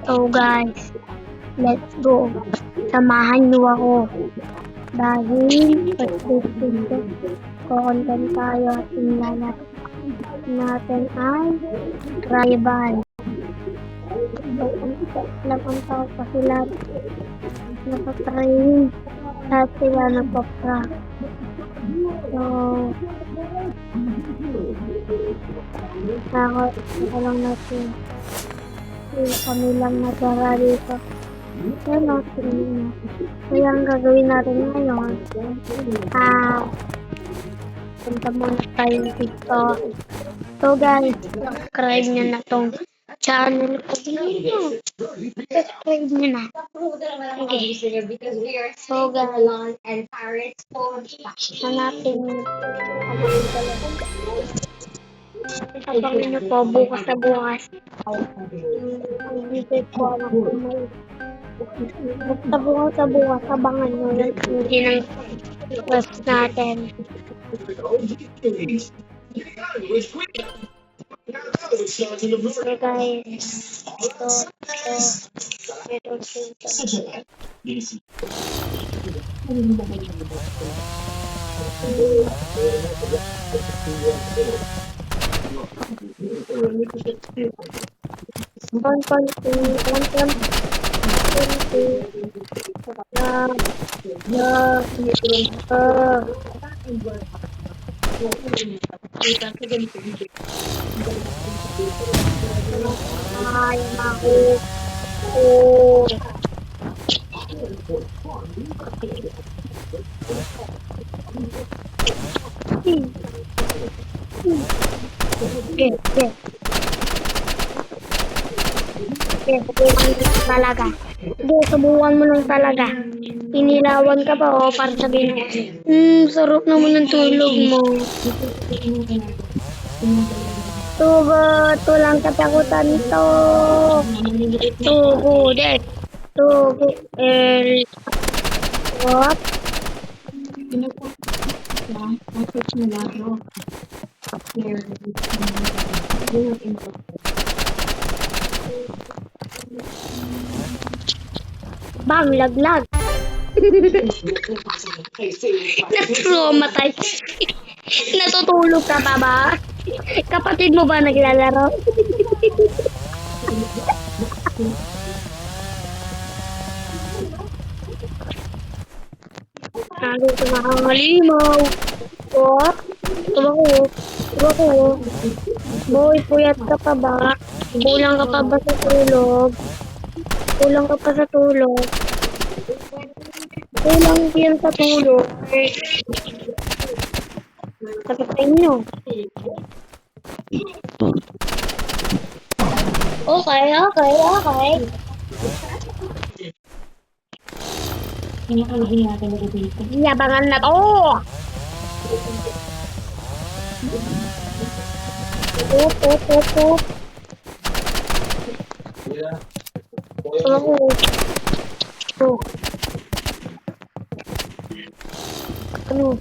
So guys, let's go. Samahan niyo ako. Dahil pagsisigil content tayo at inlalap natin ay tribal. So, ang tao pa sila nakatrain at sila nagpa-prank. So, ako lang natin. Kami lang natara dito. Pero, kaya ang gagawin natin ngayon, punta muna tayo dito. So guys, subscribe nyo na tong channel ko dito. Subscribe nyo na. Okay. So guys, hanapin nyo. Abangan nyo po bukas na bukas. Hindi ko alam kung may basta bukas, abangan nyo lang hindi ng request natin. Okay guys, subukan mo lang talaga. Inilawan ka pa para sabihin mo, sarap naman ng tulog mo. Ito lang katakutan to. Tugudet. What? Bang, laglag. Na-traumatize. Natutulog ka pa ba? Kapatid mo ba naglalaro? Nandun sa nakangalimaw. Tuba ko. Boy, puyat ka pa ba? Kulang ka pa ba sa tulog? Kulang yan sa tulog. Kapatay nyo. Okay. Yabangan na to. Ano?